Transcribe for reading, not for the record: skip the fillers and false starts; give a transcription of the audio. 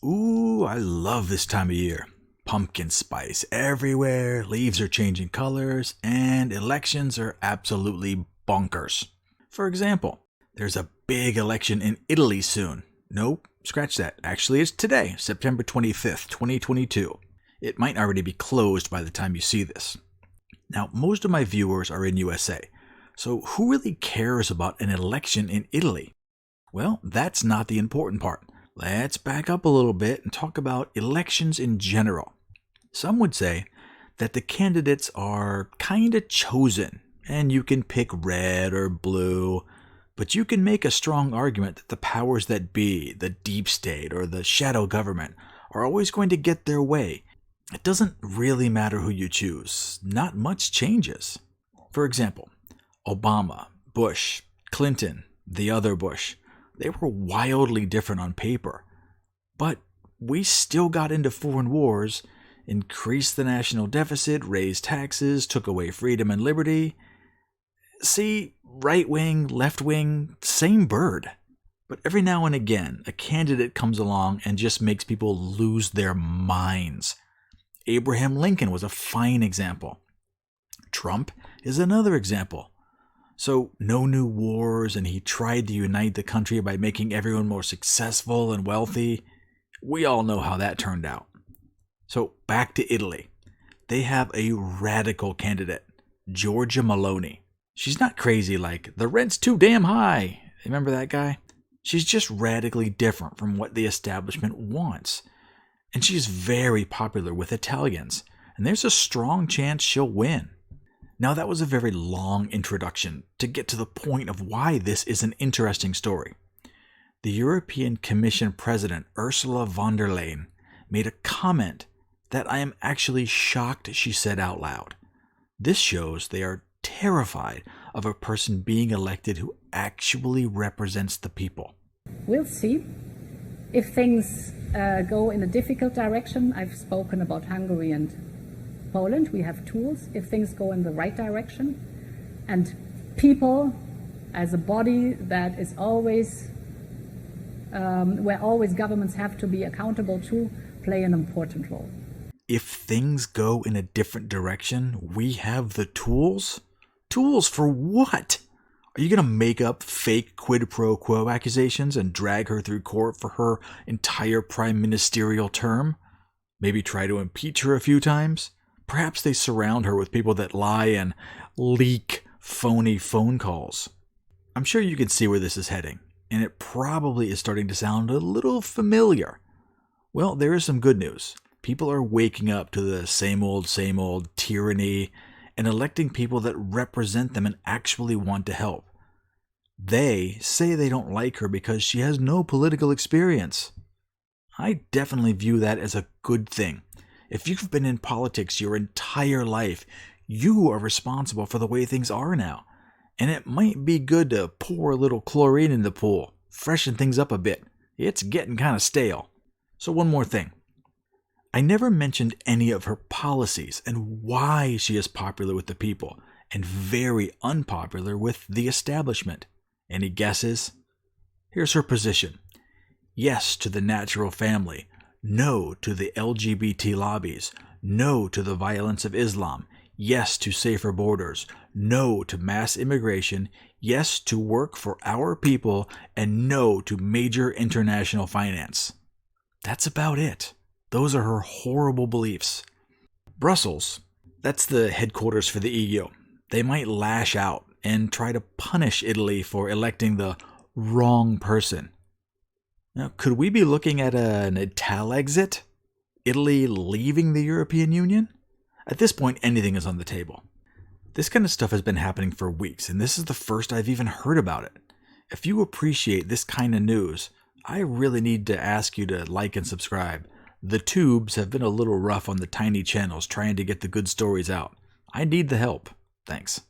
Ooh, I love this time of year. Pumpkin spice everywhere, leaves are changing colors, and elections are absolutely bonkers. For example, there's a big election in Italy soon. Nope, scratch that. Actually, it's today, September 25th, 2022. It might already be closed by the time you see this. Now, most of my viewers are in USA, so who really cares about an election in Italy? Well, that's not the important part. Let's back up a little bit and talk about elections in general. Some would say that the candidates are kinda chosen, and you can pick red or blue, but you can make a strong argument that the powers that be, the deep state or the shadow government, are always going to get their way. It doesn't really matter who you choose. Not much changes. For example, Obama, Bush, Clinton, the other Bush, they were wildly different on paper. But we still got into foreign wars, increased the national deficit, raised taxes, took away freedom and liberty. See, right wing, left wing, same bird. But every now and again, a candidate comes along and just makes people lose their minds. Abraham Lincoln was a fine example. Trump is another example. So, no new wars, and he tried to unite the country by making everyone more successful and wealthy. We all know how that turned out. So, back to Italy. They have a radical candidate, Giorgia Meloni. She's not crazy like, the rent's too damn high. Remember that guy? She's just radically different from what the establishment wants. And she's very popular with Italians, and there's a strong chance she'll win. Now, that was a very long introduction to get to the point of why this is an interesting story. The European Commission President Ursula von der Leyen made a comment that I am actually shocked she said out loud. This shows they are terrified of a person being elected who actually represents the people. We'll see. If things go in a difficult direction, I've spoken about Hungary and Poland, we have tools. If things go in the right direction, and people as a body that is always, where always governments have to be accountable to, play an important role. If things go in a different direction, we have the tools? Tools for what? Are you going to make up fake quid pro quo accusations and drag her through court for her entire prime ministerial term? Maybe try to impeach her a few times? Perhaps they surround her with people that lie and leak phony phone calls. I'm sure you can see where this is heading, and it probably is starting to sound a little familiar. Well, there is some good news. People are waking up to the same old tyranny and electing people that represent them and actually want to help. They say they don't like her because she has no political experience. I definitely view that as a good thing. If you've been in politics your entire life, you are responsible for the way things are now. And it might be good to pour a little chlorine in the pool, freshen things up a bit. It's getting kind of stale. So one more thing. I never mentioned any of her policies and why she is popular with the people and very unpopular with the establishment. Any guesses? Here's her position. Yes to the natural family. No to the LGBT lobbies. No to the violence of Islam. Yes to safer borders. No to mass immigration. Yes to work for our people. And no to major international finance. That's about it. Those are her horrible beliefs. Brussels, that's the headquarters for the EU. They might lash out and try to punish Italy for electing the wrong person. Now, could we be looking at an Italexit? Italy leaving the European Union? At this point, anything is on the table. This kind of stuff has been happening for weeks, and this is the first I've even heard about it. If you appreciate this kind of news, I really need to ask you to like and subscribe. The tubes have been a little rough on the tiny channels trying to get the good stories out. I need the help. Thanks.